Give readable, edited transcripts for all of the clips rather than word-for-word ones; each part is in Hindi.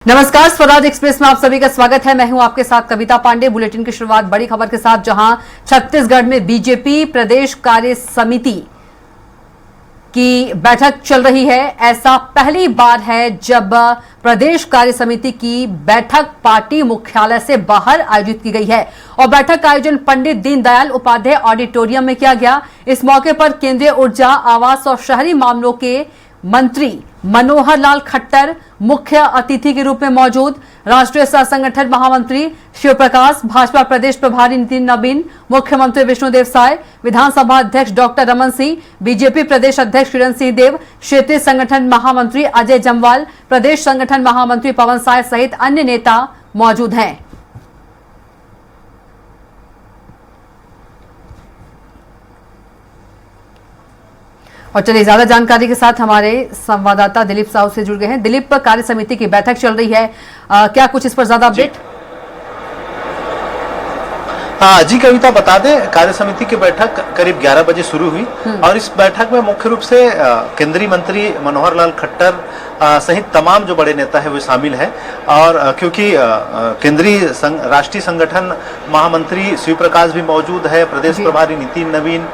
नमस्कार, स्वराज एक्सप्रेस में आप सभी का स्वागत है। मैं हूं आपके साथ कविता पांडे। बुलेटिन की शुरुआत बड़ी खबर के साथ, जहां छत्तीसगढ़ में बीजेपी प्रदेश कार्य समिति की बैठक चल रही है। ऐसा पहली बार है जब प्रदेश कार्य समिति की बैठक पार्टी मुख्यालय से बाहर आयोजित की गई है और बैठक का आयोजन पंडित दीनदयाल उपाध्याय ऑडिटोरियम में किया गया। इस मौके पर केंद्रीय ऊर्जा, आवास और शहरी मामलों के मंत्री मनोहर लाल खट्टर मुख्य अतिथि के रूप में मौजूद, राष्ट्रीय सह संगठन महामंत्री शिव प्रकाश, भाजपा प्रदेश प्रभारी नितिन नवीन, मुख्यमंत्री विष्णुदेव साय, विधानसभा अध्यक्ष डॉक्टर रमन सिंह, बीजेपी प्रदेश अध्यक्ष किरण सिंह देव, क्षेत्रीय संगठन महामंत्री अजय जम्वाल, प्रदेश संगठन महामंत्री पवन साय सहित अन्य नेता मौजूद हैं। और चलिए ज्यादा जानकारी के साथ हमारे संवाददाता दिलीप साहू से जुड़ गए हैं। दिलीप, कार्य समिति की बैठक चल रही है, क्या कुछ इस पर ज्यादा अपडेट? हाँ जी कविता, बता दें कार्य समिति की बैठक करीब 11 बजे शुरू हुई और इस बैठक में मुख्य रूप से केंद्रीय मंत्री मनोहर लाल खट्टर सहित तमाम जो बड़े नेता है वो शामिल है। और क्योंकि केंद्रीय राष्ट्रीय संगठन महामंत्री शिव प्रकाश भी मौजूद है, प्रदेश प्रभारी नितिन नवीन,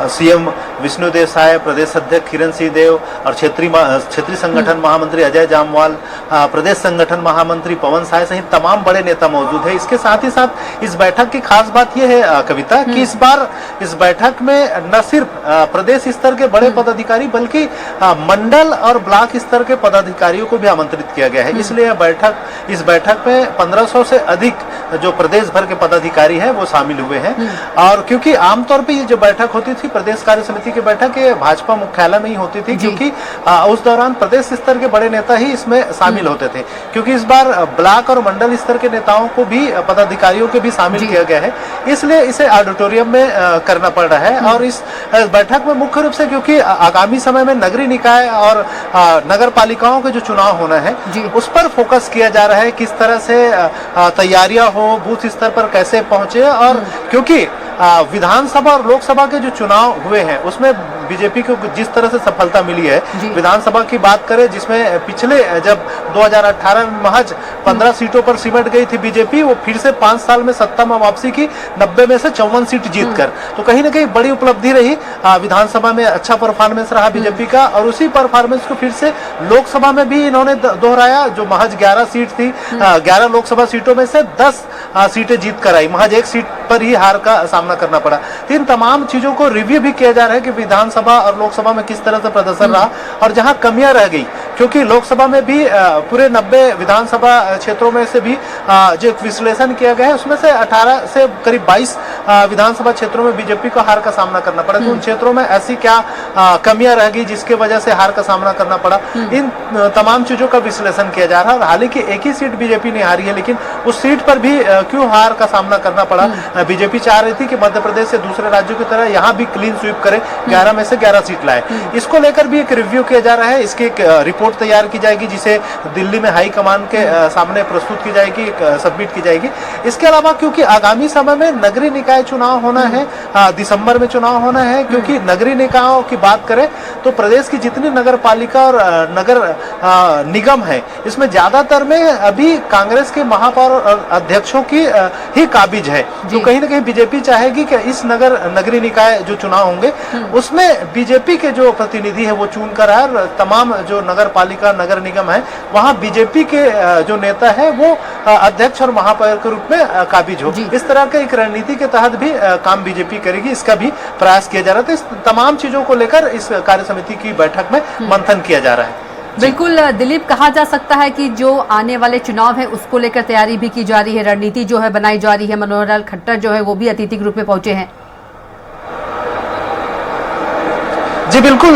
सीएम विष्णुदेव साय, प्रदेश अध्यक्ष किरण सिंह देव और क्षेत्रीय संगठन महामंत्री अजय जामवाल, प्रदेश संगठन महामंत्री पवन साय सहित तमाम बड़े नेता मौजूद है। इसके साथ ही साथ इस बैठक की खास बात यह है कविता कि इस बार इस बैठक में न सिर्फ प्रदेश स्तर के बड़े पदाधिकारी बल्कि मंडल और ब्लॉक स्तर के पदाधिकारियों को भी आमंत्रित किया गया है। इसलिए इस बैठक में 1500 से अधिक जो प्रदेश भर के पदाधिकारी हैं वो शामिल हुए हैं। और क्योंकि आमतौर पे ये जो बैठक होती थी, प्रदेश कार्य समिति की बैठक, ये भाजपा मुख्यालय में ही होती थी, क्योंकि उस दौरान प्रदेश स्तर के बड़े नेता ही इसमें शामिल होते थे। क्योंकि इस बार ब्लॉक और मंडल स्तर के नेताओं को भी, पदाधिकारियों को भी शामिल किया गया है, इसलिए इसे ऑडिटोरियम में करना पड़ रहा है। और इस बैठक में मुख्य रूप से क्योंकि आगामी समय में नगरीय निकाय और नगर पालिकाओं के जो चुनाव होना है उस पर फोकस किया जा रहा है, किस तरह से तैयारियां हो, बूथ स्तर पर कैसे पहुंचे। और क्योंकि विधानसभा और लोकसभा के जो चुनाव हुए हैं उसमें बीजेपी को जिस तरह से सफलता मिली है, विधानसभा की बात करें जिसमें पिछले जब 2018 में महज 15 सीटों पर सिमट गई थी बीजेपी, वो फिर से 5 साल में सत्ता में वापसी की, 90 में से 54 सीट जीतकर। तो कहीं ना कहीं बड़ी उपलब्धि रही। विधानसभा में अच्छा परफॉर्मेंस रहा बीजेपी का और उसी परफॉर्मेंस को फिर से लोकसभा में भी इन्होंने दोहराया। जो महज 11 सीट थी, 11 लोकसभा सीटों में से 10 सीटें जीत कर आई, महज एक सीट पर ही हार का सामना करना पड़ा। तो इन तमाम चीजों को रिव्यू भी किया जा रहा है कि विधानसभा और लोकसभा में किस तरह से प्रदर्शन रहा और जहां कमियां रह गई, क्योंकि लोकसभा में भी पूरे 90 विधानसभा क्षेत्रों में से भी जो विश्लेषण किया गया है उसमें से 18 से करीब 22 विधानसभा क्षेत्रों में बीजेपी को हार का सामना करना पड़ा। तो उन क्षेत्रों में ऐसी क्या कमियां रह गई जिसके वजह से हार का सामना करना पड़ा, इन तमाम चीजों का विश्लेषण किया जा रहा है। और हालांकि एक ही सीट बीजेपी ने हारी है, लेकिन उस सीट पर भी क्यों हार का सामना करना पड़ा। बीजेपी चाह रही थी कि मध्य प्रदेश से दूसरे राज्यों की तरह यहाँ भी क्लीन स्वीप करे, 11 में से 11 सीट लाए। इसको लेकर भी एक रिव्यू किया जा रहा है। इसकी एक रिपोर्ट तैयार की जाएगी जिसे दिल्ली में हाई कमान के सामने प्रस्तुत की जाएगी, सबमिट की जाएगी। इसके अलावा क्योंकि आगामी समय में नगरीय निकाय चुनाव होना है, दिसंबर में चुनाव होना है, क्योंकि नगरीय निकायों की बात करें तो प्रदेश की जितनी नगर पालिका और नगर निगम है, इसमें ज्यादातर में अभी कांग्रेस के महापौर और अध्यक्षों की ही काबिज है। तो कहीं ना कहीं बीजेपी चाहेगी कि इस नगरीय निकाय जो चुनाव होंगे उसमें बीजेपी के जो प्रतिनिधि है वो चुन कर आए और तमाम जो नगर पालिका, नगर निगम है, वहां बीजेपी के जो नेता है वो अध्यक्ष और महापौर के रूप में काबिज हो। इस तरह के एक रणनीति के तहत भी काम बीजेपी करेगी, इसका भी प्रयास किया जा रहा था। इस तमाम चीजों को लेकर इस कार्य समिति की बैठक में मंथन किया जा रहा है। बिल्कुल दिलीप, कहा जा सकता है कि जो आने वाले चुनाव है उसको लेकर तैयारी भी की जा रही है, रणनीति जो है बनाई जा रही है। मनोहर लाल खट्टर जो है वो भी अतिथि के रूप में पहुंचे हैं। जी बिल्कुल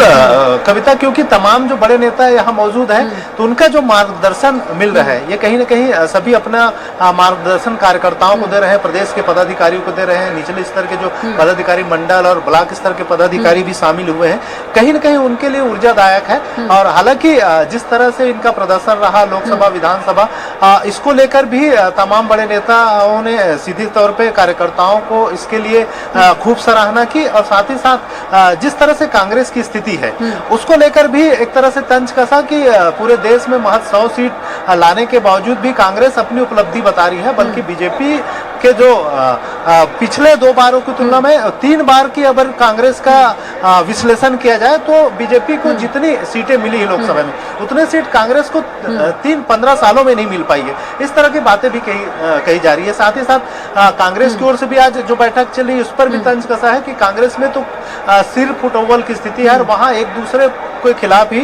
कविता, क्योंकि तमाम जो बड़े नेता यहाँ मौजूद हैं तो उनका जो मार्गदर्शन मिल रहा है, ये कहीं ना कहीं सभी अपना मार्गदर्शन कार्यकर्ताओं को दे रहे हैं, प्रदेश के पदाधिकारियों को दे रहे हैं, निचले स्तर के जो पदाधिकारी, मंडल और ब्लॉक स्तर के पदाधिकारी भी शामिल हुए हैं। कहीं ना कहीं उनके लिए ऊर्जादायक है। और हालांकि जिस तरह से इनका प्रदर्शन रहा लोकसभा, विधानसभा, इसको लेकर भी तमाम बड़े नेताओं ने सीधे तौर पे कार्यकर्ताओं को इसके लिए खूब सराहना की और साथ ही साथ जिस तरह से कांग्रेस की स्थिति है उसको लेकर भी एक तरह से तंज कसा कि पूरे देश में महज 100 सीट लाने के बावजूद भी कांग्रेस अपनी उपलब्धि बता रही है, बल्कि बीजेपी के जो पिछले 2 बारों की तुलना में 3 बार की अगर कांग्रेस का विश्लेषण किया जाए तो बीजेपी को जितनी सीटें मिली है लोकसभा में उतने सीट कांग्रेस को 15 सालों में नहीं मिल पाई है। इस तरह की बातें भी कही जा रही है। साथ ही साथ कांग्रेस की ओर से भी आज जो बैठक चली उस पर भी तंज कसा है कि कांग्रेस में तो सिर फुटोवल की स्थिति है और वहां एक दूसरे के खिलाफ ही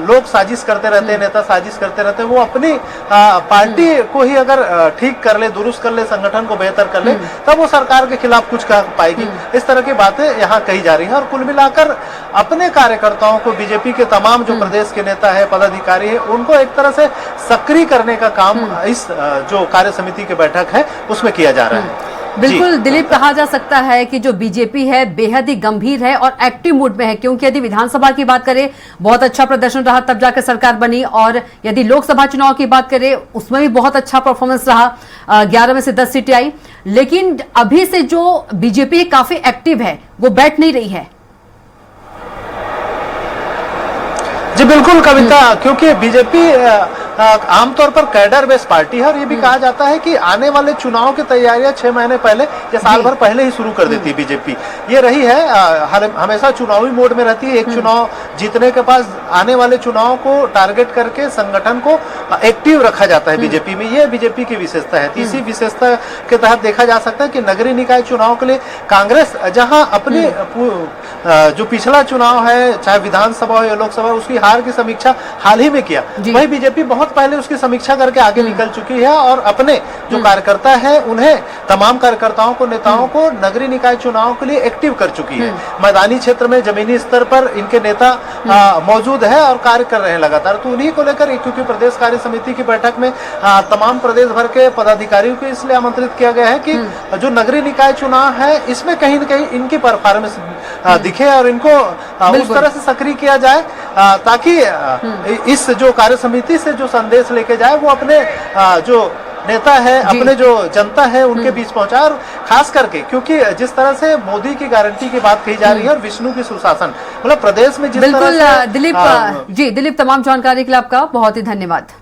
लोग साजिश करते रहते हैं, नेता साजिश करते रहते हैं। वो अपनी पार्टी को ही अगर ठीक कर ले, दुरुस्त कर ले, संगठन को बेहतर कर ले, तब वो सरकार के खिलाफ कुछ कह पाएगी। इस तरह की बातें यहाँ कही जा रही हैं और कुल मिलाकर अपने कार्यकर्ताओं को बीजेपी के तमाम जो प्रदेश के नेता है, पदाधिकारी है, उनको एक तरह से सक्रिय करने का काम इस जो कार्य समिति की बैठक है उसमें किया जा रहा है। बिल्कुल दिलीप, कहा जा सकता है कि जो बीजेपी है बेहद ही गंभीर है और एक्टिव मूड में है, क्योंकि यदि विधानसभा की बात करें बहुत अच्छा प्रदर्शन रहा तब जाकर सरकार बनी, और यदि लोकसभा चुनाव की बात करें उसमें भी बहुत अच्छा परफॉर्मेंस रहा, 11 में से 10 सीटें आई। लेकिन अभी से जो बीजेपी काफी एक्टिव है वो बैठ नहीं रही है। जी बिल्कुल कविता, क्योंकि बीजेपी आमतौर पर कैडर बेस्ड पार्टी है और ये भी कहा जाता है कि आने वाले चुनाव की तैयारियां 6 महीने पहले या साल भर पहले ही शुरू कर देती है बीजेपी। ये रही है, हमेशा चुनावी मोड में रहती है। एक चुनाव जीतने के पास आने वाले चुनाव को टारगेट करके संगठन को एक्टिव रखा जाता है बीजेपी में। ये बीजेपी की विशेषता है। इसी विशेषता के तहत देखा जा सकता है कि नगरीय निकाय चुनाव के लिए कांग्रेस जहां अपने जो पिछला चुनाव है, चाहे विधानसभा हो या लोकसभा, उसकी हार की समीक्षा हाल ही में किया, वही बीजेपी बहुत पहले उसकी समीक्षा करके आगे निकल चुकी है और अपने जो कार्यकर्ता है उन्हें, तमाम कार्यकर्ताओं को, नेताओं को नगरीय निकाय चुनाव के लिए एक्टिव कर चुकी है। मैदानी क्षेत्र में जमीनी स्तर पर इनके नेता मौजूद है और कार्य कर रहे हैं लगातार। तो उन्हीं को लेकर, क्योंकि प्रदेश कार्य समिति की बैठक में तमाम प्रदेश भर के पदाधिकारियों को इसलिए आमंत्रित किया गया है कि जो नगरीय निकाय चुनाव है इसमें कहीं न कहीं इनकी परफॉर्मेंस दिखे और इनको उस तरह से सक्रिय किया जाए ताकि इस जो कार्य समिति से जो संदेश लेके जाए वो अपने जो नेता है, अपने जो जनता है उनके बीच पहुंचाए। और खास करके क्योंकि जिस तरह से मोदी की गारंटी की बात कही जा रही है और विष्णु की सुशासन, मतलब प्रदेश में जिस तरह से दिलीप जी, दिलीप तमाम जानकारी के लिए आपका बहुत ही धन्यवाद।